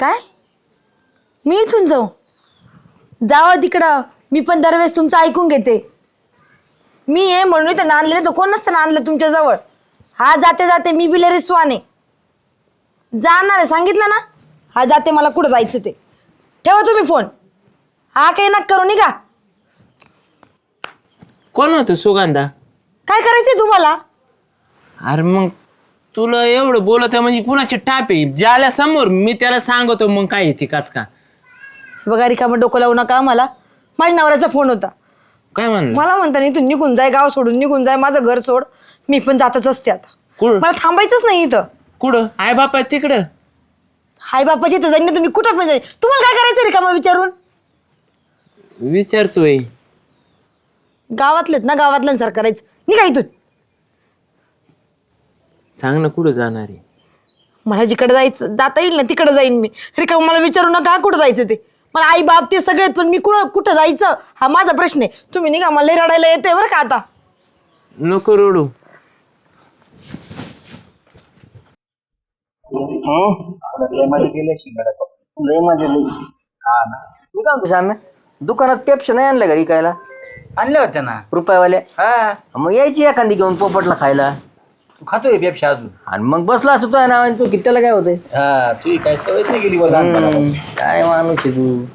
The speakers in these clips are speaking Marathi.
काय? मी इथून जाऊ? जावं तिकडं, मी पण दरवेळेस तुमचं ऐकून घेते. मी आहे म्हणून इथं नांदले, तर कोण नसतं नांदलं तुमच्या जवळ. हा जाते जाते, मी बिलेरी स्वाने जाणार आहे सांगितलं ना. हा जाते, मला कुठं जायचं ते. ठेवा तुम्ही फोन. हा काही नका करू, निघा. कोण होतं सुगंधा? काय करायचंय तुम्हाला? अरे मग तुला एवढं बोलत आहे म्हणजे कुणाची टाप आहे? ज्याला समोर मी त्याला सांगतो मग काय येते काच का. बघा रिकामं डोकं लावू नका मला. माझ्या नवऱ्याचा फोन होता. काय म्हणलं? मला म्हणता नाही, तू निघून जाय, गाव सोडून निघून जाय, माझं घर सोड. मी पण जातच असते आता. कुठं? मला थांबायचंच नाही इथं. कुठं? आई बापा तिकडं. हाय बापाची इथं जाईन ना, तुम्ही कुठं पण जाईल. तुम्हाला काय करायचं रिकामा विचारून? विचारतोय. गावातलेत ना, गावातल्यासारखं करायचं. निघा इथून. सांग ना कुठं जाणार आहे? मला जिकडे जायचं जाता येईल ना तिकडे जाईन मी. रिकामा मला विचारू नका कुठं जायचं ते. मला आई बाप ते सगळेत, पण मी कुठं जायचं हा माझा प्रश्न आहे. तुम्ही निघा, मला लई रडायला येते बरं का आता. नको रडू. दुकानात पेप्सी नाही आणल्या का विकायला? आणल्या होत्या ना. रुपयावाल्या हा, मग यायची एखादी घेऊन पोपटला खायला. तू खातोय पेप्सी अजून? आणि मग बसला असतो तुझ्या नावाने तू, किती त्याला काय होतंय? हा, तुझी काय सवय नाही गेली मला लहानपणापासून. काय माणूस आहे तू.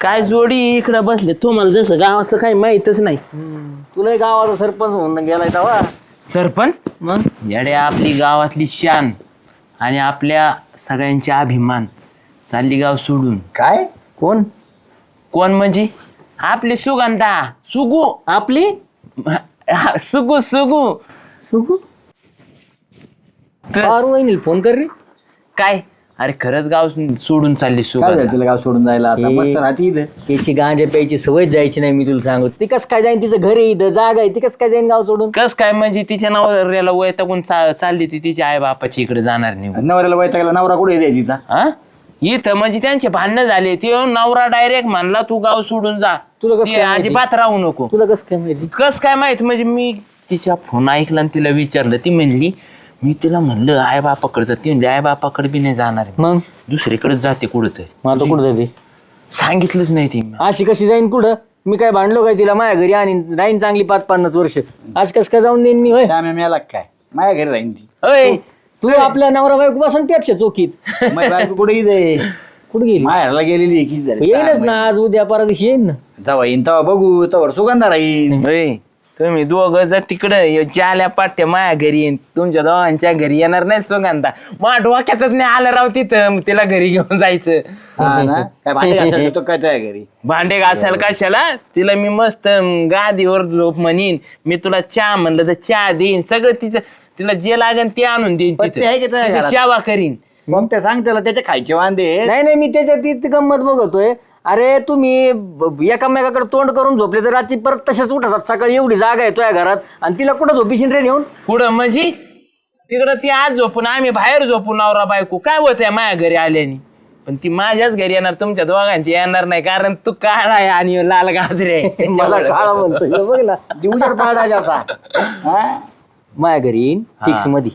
काय जोडी इकडं बसले, तुम्हाला जसं गावाचं काही माहीतच नाही. तुला गावाचा सरपंच म्हणून गेलाय तेव्हा. सरपंच मग येडे आपली गावातली शान आणि आपल्या सगळ्यांचे अभिमान चालली गाव सोडून. काय? कोण? कोण म्हणजे? आपली सुगंधा. सुगू. आपली सुगू सुगू. सुगू. तर वहिनी फोन कर रे. काय? अरे खरंच गाव सोडून चालली काय सुगंधा. झालं तिला गाव सोडून जायला? आता मस्त राहते इथं. त्याची गांजा प्यायची सवय जायची नाही, मी तुला सांगू. ती कस काय जाईन? तिचं घर आहे इथं, जागा आहे, ती कस काय जाईन गाव सोडून? कस काय म्हणजे? तिच्या नवऱ्याला वैतागून चालली ती तिच्या आई बापाची इकडे जाणार नाही. नवऱ्याला वैतागला. नवरा कुठे आहे तिचा? हा इथं म्हणजे त्यांचे भांडणं झाले. ते नवरा डायरेक्ट म्हणला तू गाव सोडून जा, तुला कसं ते काय माहिती? अजिबात राहू नको. तुला कस काय माहिती? कस काय माहित म्हणजे? मी तिचा फोन ऐकला आणि तिला विचारलं. ती म्हणली, मी तिला म्हणलं आई बापाकडे जा. ती म्हणली आई बापाकडे बी नाही जाणार आहे, मग दुसरीकडे जाते कुठं. मग आता कुठं जाते? सांगितलंच नाही ती. अशी कशी जाईन कुठं? मी काय भांडलो काय तिला? माझ्या घरी आणि राहीन चांगली 5-50 वर्ष. आज कस काय जाऊन देईन मी? होय, श्याम्या मेला काय? माझ्या घरी राहीन ती. अय तू आपल्या नवरा बायको बसून पेपच्या चोकीत. माझी बायको कुठे इथे? कुठं गेली? माहेरला गेलेली आहे. किती झाली? येईनच ना, आज उद्या परवा दिवशी येईन ना. जेव्हा येईन तेव्हा बघू. तेव्हा सुगंधा राहीन. अय, तुम्ही दोघं जर तिकडं ज्याल्या पाट्या माझ्या घरी येईन, तुमच्या दोघांच्या घरी येणार नाही सुगंधा. मग डोक्यातच नाही आलं राव तिथं तिला घरी घेऊन जायचं. हा ना. काय भांडे घासायला येतो काय तुझ्या घरी? भांडे घासायला कशाला? तिला मी मस्त गादीवर झोप म्हणीन, मी तुला चहा म्हणलं तर चहा देईन, सगळं तिचं तिला जे लागेल ते आणून देईन, पत्ते आहे का तुझ्या तिची घरात? सेवा करीन. मग ते सांग त्याला त्याचे खायचे वांदे आहेत. नाही नाही, मी त्याच्यात ती गंमत बघतोय. अरे तुम्ही एकामेकाकडे तोंड करून झोपले तर रात्री परत तशाच उठतात. सकाळी एवढी जागा आहे तुझ्या घरात आणि तिला कुठं झोपीशीन रे नेऊन? पुढं म्हणजे तिकडं ती आज झोपून आम्ही बाहेर झोपून नवरा बायको काय होतंय माझ्या घरी आल्याने. पण ती माझ्याच घरी येणार, तुमच्या दोघांची येणार नाही, कारण तू काळा आहे आणि लाल गाजरे. मला काळा म्हणतो हे बघ ना. दिवजर पाडायचा असा. हा? माझ्या घरी येईन फिक्स मध्ये.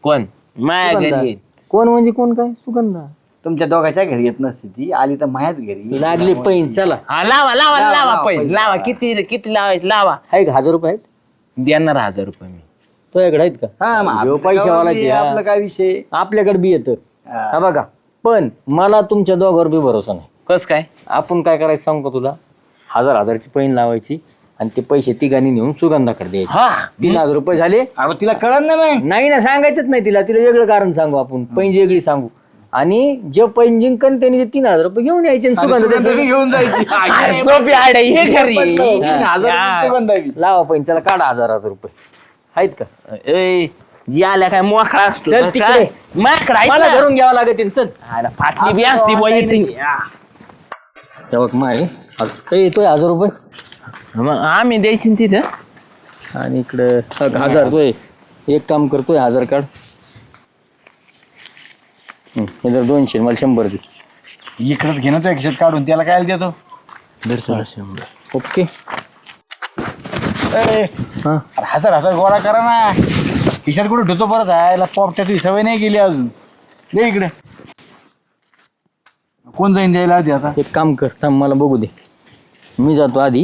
कोण माझ्या सुगंधा. घरी येईन? कोण म्हणजे कोण? काय सुगंधा? तुमच्या दोघांच्या घरी येत नसते ती. आली तर माझ्याच घरी. लागली पैन. चला हा लावा लावा लावा, लावा लावा, पैसे पैसे लावा. लावा. किती लावायचे लावा. आहे का? 1000 रुपये आहेत देणार 1000 रुपये मी. तुझ्याकडे आहेत का? हा, मग ह्यो आपलं पैशावालाची, काय हा. आपलं काय विषय? आपल्याकडे बी येतं. हा. हा बघा, पण मला तुमच्या दोघांवर बी भरोसा नाही. कस काय? आपण काय करायचं सांगू का तुला? 1000ची पैन लावायची आणि ते पैसे तिघांनी नेऊन सुगंधाकडे द्यायचे. हा 3000 रुपये झाले. अहो तिला कळत नाही मग. नाही ना, सांगायचंच नाही तिला. तिला वेगळं कारण सांगू आपण, पैंजी वेगळी सांगू. आणि जे पैन जिंकन त्याने ते 3000 रुपये घेऊन यायचे आणि सुगंध सुगंधा त्याचं- बी घेऊन जायची. सोपी आड हे घरी. 3000 सुगंधा बी. लावा पैन. चला काढा 1000 रुपये. आहेत का? ए, जी आल्या काय मोकळा असतो चल तिकडे. माकडा मला घरून घ्यावं लागेल. चल फाटली बी असती बुवा इथे. तेव्हा माय येतोय 1000 रुपये मग आम्ही द्यायची ना तिथं. आणि इकडं 1000 तोय. एक काम करतोय, 1000 काढ. हे जर 200 मला 100 दे. इकडंच घे ना तो खिशात काढून. त्याला काय देतो? ओके. ए, हा अरे 1000 गोळा करा ना. खिशात कुठे ठेवतो परत? याला पॉपच्या तुझी सवय नाही गेली अजून. दे इकडे. कोण जाईन द्यायला आधी आता? एक काम कर, थांब मला बघू दे. मी जातो आधी,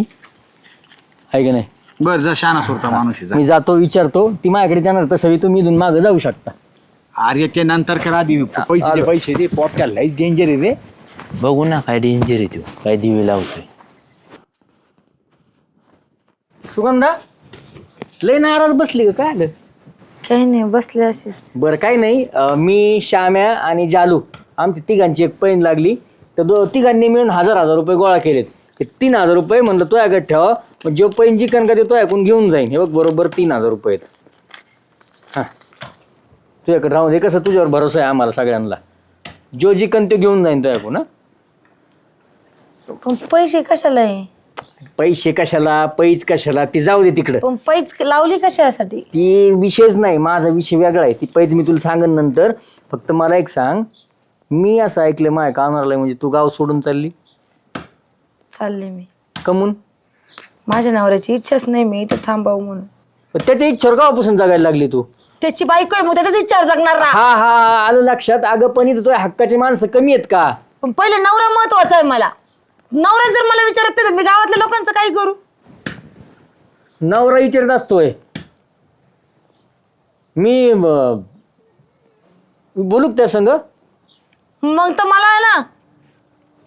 आहे की नाही? बरं जा, शाना सुरता माणूस आहे, जा. मी जातो, विचारतो. ती माझ्याकडे जाणार तसं तुम्ही इथून मागं जाऊ शकता. अरे ते नंतर करा आधी, पैसे दे पोट लईच डेंजर आहे रे. बघू ना काय डेंजर आहे तो, काय दिवे लावतोय. सुगंधा लय नाराज बसली का, काय आलं? काही नाही, बसले असेच. बरं काही नाही. मी, श्याम्या आणि जालू आमची तिघांची एक पैन लागली, तर तिघांनी मिळून 1000 रुपये गोळा केलेत. ते 3000 रुपये म्हणलं तो याकडे ठेवा, मग जो पैन जिकन का ते तो ऐकून घेऊन जाईन. हे बघ बरोबर 3000 रुपये आहेत. हां तुझ्याकडे राहून दे, कसं तुझ्यावर भरोसा आहे आम्हाला सगळ्यांना. जो जिकन ते घेऊन जाईन तो ऐकून. पण पैसे कशाला आहे? पैसे कशाला, पैज कशाला, ती जाऊ दे तिकडं. पण पैज लावली कशासाठी? ती विषयच नाही, माझा विषय वेगळा आहे. ती पैज मी तुला सांगन नंतर. फक्त मला एक सांग, मी असं ऐकलं माझ्या कानाला, म्हणजे तू गाव सोडून चालली? चालले मी. कमून? माझ्या नवऱ्याची इच्छाच नाही मी इथं थांबावं म्हणून. त्याच्या इच्छेवर गावापासून जगायला लागली तू? त्याची बायको आहे, मग त्याचाच विचार जगणार ना. हा हा आलं लक्षात. अगं पण इथं तुझ्या हक्काची माणसं कमी आहेत का? पण पहिले नवरा महत्वाचा आहे मला. नवरा जर मला विचारत नाही तर मी गावातल्या लोकांचं काय करू? नवरा विचारत असतोय. मी बोलू का त्या संग? मग तर मला आहे ना,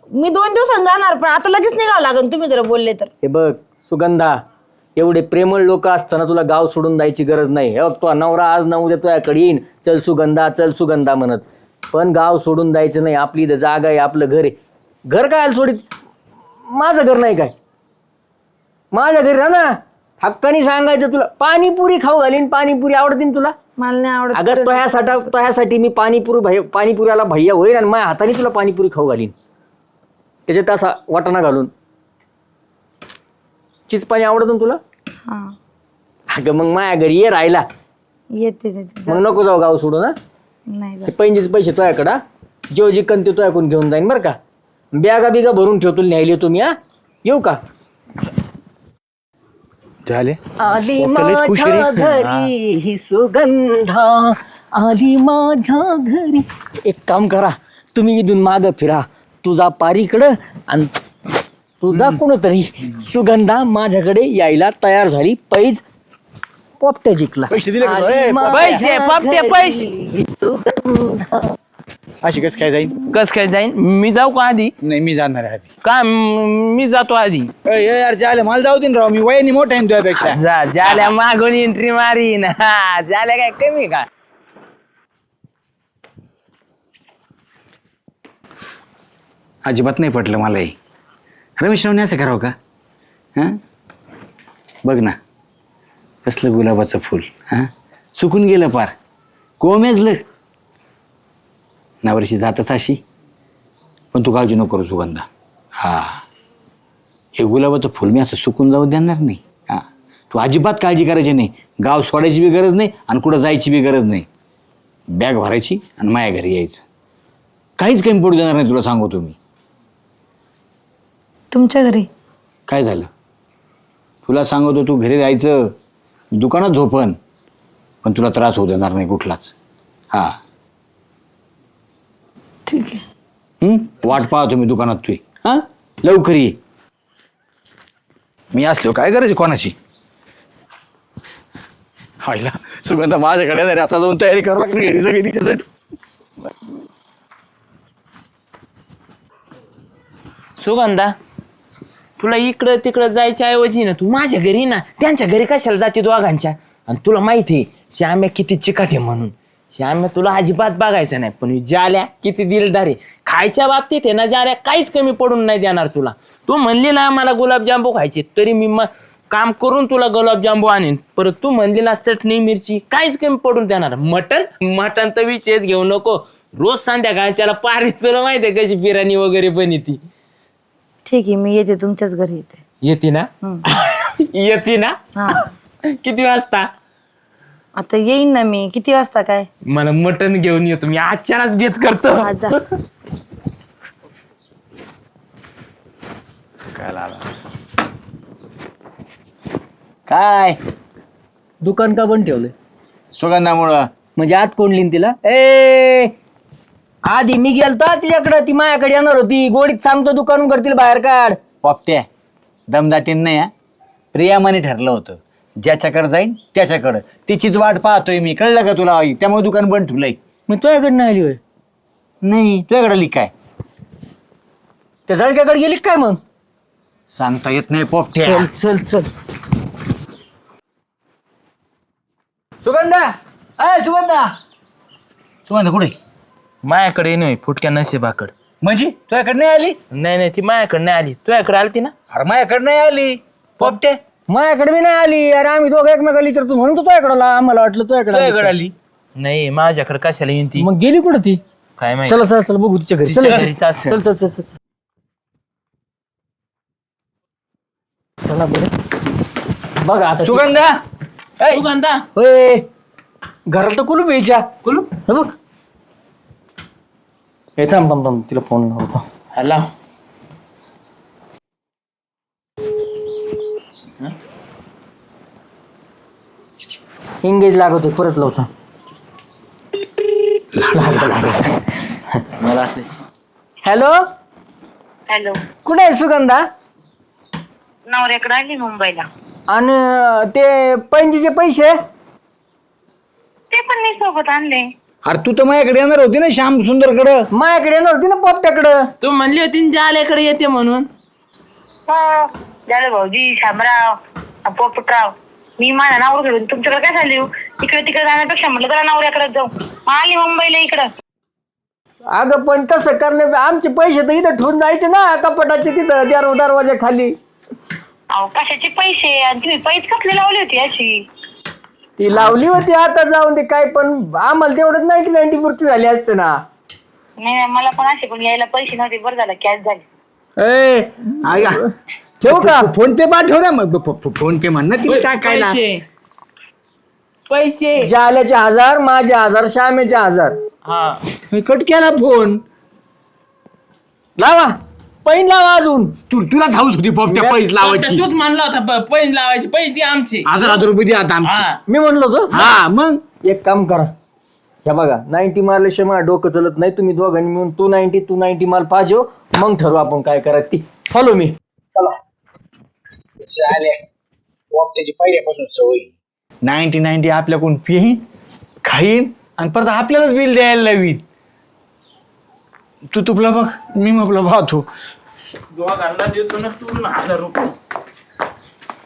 मी 2 दिवसांनी जाणार, पण आता लगेच निघावं लागेल तुम्ही जर बोलले तर. हे बघ सुगंधा, एवढे प्रेमळ लोक असताना तुला गाव सोडून जायची गरज नाही. हे बघ तो नवरा आज ना उद्या तुझ्याकडे येईन, चल सुगंधा चल सुगंधा म्हणत. पण गाव सोडून जायचं नाही. आपली इथं जागा आहे, आपलं घर आहे. घर काय सोडीत? माझं घर नाही काय? माझ्या घरी राहा ना, हक्कानी सांगायचं. तुला पाणीपुरी खाऊ घालीन, पाणीपुरी आवडते ना तुला? मला नाही आवडत. अगं तुझ्यासाठी मी पाणीपुरीला भैया होईल आणि माझ्या हाताने तुला पाणीपुरी खाऊ घालीन, त्याच्यात असा वाटाणा घालून. चीज पाणी आवडतं ना तुला? हा अगं मग माझ्या घरी ये राहायला. येते. मग नको जाऊ गाव सोडून. हा नाही ते पैंजेचे पैसे तुझ्याकडं, जो जिकन ते तुझ्याकडून घेऊन जाईन बरं का. बॅगा बिगा भरून ठेवतो, न्यायले तुम्ही. हा येऊ का? झाले आली माझ्या घरी ही सुगंधा, आली माझ्या घरी. एक काम करा, तुम्ही इथून मागं फिरा, तुझा पारीकडं आणि तुझा कोणतरी. सुगंधा माझ्याकडे यायला तयार झाली. पैज पोपट्या जिंकला. पैसे दिले का? आली माझ्या पैसे, पोपट्या पैसे. घरी सुगंधा. अशी कसं काय जाईन? कस काय जाईन? मी जाऊ का आधी? नाही मी जाणार आहे आधी. का मी जातो आधी? यार झाले मला जाऊ दे ना राव, मी वयाने मोठा आहे ना तुझ्यापेक्षा. जा ज्याला मागून एंट्री मारीन. हा ज्याला काय कमी का? अजिबात नाही पटलं मला हे. रमेश रावने असं करावं का? हां बघ ना, कसलं गुलाबाचं फुल. हां चुकून गेलं पार, कोमेजलं. नावरशी जातच अशी. पण तू काळजी नको करू सुगंधा. हा हे गुलाबाचं फुल मी असं सुकून जाऊ देणार नाही. हां तू अजिबात काळजी करायची नाही. गाव सोडायची बी गरज नाही आणि कुठं जायची बी गरज नाही. बॅग भरायची आणि माझ्या घरी यायचं. काहीच कमी पडू देणार नाही तुला सांगतो मी. तुमच्या घरी काय झालं? तुला सांगतो तू घरी राहायचं, दुकानात झोपन, पण तुला त्रास होऊ देणार नाही कुठलाच. हां ठीक आहे. वाट पाहतो मी दुकानात तुझी. हां लवकर ये. मी असलो काय करायची कोणाची? हायला सुगंधा माझ्याकडे नाही रे. आता जाऊन तयारी करावं लागली घरी सगळी तिच्यासाठी. सुगंधा, तुला इकडं तिकडं जायच्या ऐवजी ना तू माझ्या घरी ना, त्यांच्या घरी कशाला जाते दोघांच्या? आणि तुला माहिती आहे श्याम्या किती चिकाट आहे म्हणून. श्याम्या तुला अजिबात बघायचं नाही, पण जाल्या किती दिलदार आहे. खायच्या बाबतीत आहे ना जाल्या काहीच कमी पडून नाही देणार तुला. तू म्हणली ना मला गुलाबजांबू खायचे, तरी मी काम करून तुला गुलाबजांबू आणीन. परत तू म्हणली ना चटणी मिरची काहीच कमी पडून देणार. मटण तर विषयच घेऊ नको. रोज संध्याकाळच्याला पारी तुला माहिती आहे कशी बिर्याणी वगैरे पण येते. ठीक आहे, मी येते तुमच्याच घरी येते. येते ना? येते ना? हा किती वाजता? आता येईन ना मी. किती वाजता? काय मला मटण घेऊन येतो मी. आजच्यालाच बेत करतो. हा, जा. काय दुकान का बंद ठेवलंय? सुगंधामुळं. म्हणजे आत कोंडलीन तिला? ए आधी मी गेलतो तिच्याकडे, ती माझ्याकडे येणार होती. गोडीत सांगतो दुकान करतील बाहेर काढ. पॉपट्या दमदाटीन नाही, प्रियामाने ठरलं होतं ज्याच्याकडे जाईन त्याच्याकडं. तिचीच वाट पाहतोय मी, कळलं का तुला? त्यामुळे दुकान बंद ठेवलंय. मी तुझ्याकडे नाही आली होय? नाही तुझ्याकडे आली काय? त्या जळक्याकडे गेली काय मग? सांगता येत नाही पोपट्या. चल चल चल. सुगंधा, अय सुगंधा. सुगंधा कुठे? माझ्याकडे नाही फुटक्या नशिबाकड. म्हणजे तुझ्याकडे नाही आली? नाही नाही, ती माझ्याकडे नाही आली, तुझ्याकडे आलती ना. अरे माझ्याकडे नाही आली पोपट्या. माझ्याकडे बी नाही आली. अरे आम्ही दोघं एकमेकाला विचारतो म्हणून तो तुझ्याकडे आम्हाला वाटलं तुझ्याकडे तुझ्याकडे. आली. नाही, माझ्याकडे कशाला येईन ती? मग गेली कुठं ती? काय माहिती. चला चला चला बघू तिच्या घरी. तिच्या चल घरीच असेल. चल चल चल चल. चला बरं. बघा आता सुगंधा, ऐ, सुगंधा होय, घरात तर कुलूप यायच्या. कुलूप. हे बघ. हे थांब थांब थांब, तिला फोन लावतो. हॅलो. एंगेज लागतो, परत लावतो. मला वाटलं. हॅलो, हॅलो, कुठे आहे सुगंधा? नवऱ्याकडे आली मुंबईला. आणि ते पैंजीचे पैसे? ते पण मी सोबत आणले. अरे तू तर माझ्याकडे येणार होती ना श्याम सुंदरकडं. माझ्याकडे येणार होती ना पोपट्याकडं. तू म्हणली होती ना जाल्याकडे येते म्हणून. हो झालं भाऊजी, शामराव, पोपटराव. मी माझ्या नावर घेऊन तुमच्याकडे काय झाली? इकडे तिकडे जाण्यापेक्षा म्हटलं जरा नवऱ्याकडे जाऊ. आली मुंबईला इकडं. अगं पण तसं करणे, आमचे पैसे तर इथं ठेवून जायचे ना कपाटाचे तिथं दरवाजा खाली. अहो कशाचे पैसे? आणि तुम्ही पैसे कसले लावली होती अशी? ती लावली होती, आता जाऊन ते काय, पण आम्हाला तेवढं 90 पुरती झाली असते ना. नाही मला पण असे पण यायला पैसे नव्हते. बरं झालं कॅश झाले. ए, आया. ठेवू का? फोन पे पाठव ना मग. फोन पे म्हण ना तिला टाकायला. पैसे जाल्याचे 1000, माझे 1000, श्यामेचे 1000. हा. मी कट केला फोन. लावा, पैन लावा अजून. तुला धावस होती पोपट्या पैसे लावायची. तूच म्हणला होता पैसे लावायचे, पैसे दे आमचे. 1000 रुपये दे आता आमचे. हा. मी म्हणलो होतो. हा मग एक काम करा, हे बघा 90 मारल्याशिवाय मला डोकं चलत नाही. तुम्ही दोघांनी मिळून तू 90 माल पाहिजे, मग ठरवू आपण काय करायचं ती. Follow me. चला. चालेल. पोपट्याची पहिल्यापासून सवय 90 आपल्याकडून पिईन, खाईन आणि परत आपल्यालाच बिल द्यायला लावीन. तू तुपला बघ, मी आपला पाहतो. दोघांना देतो ना तू 1000 रुपये.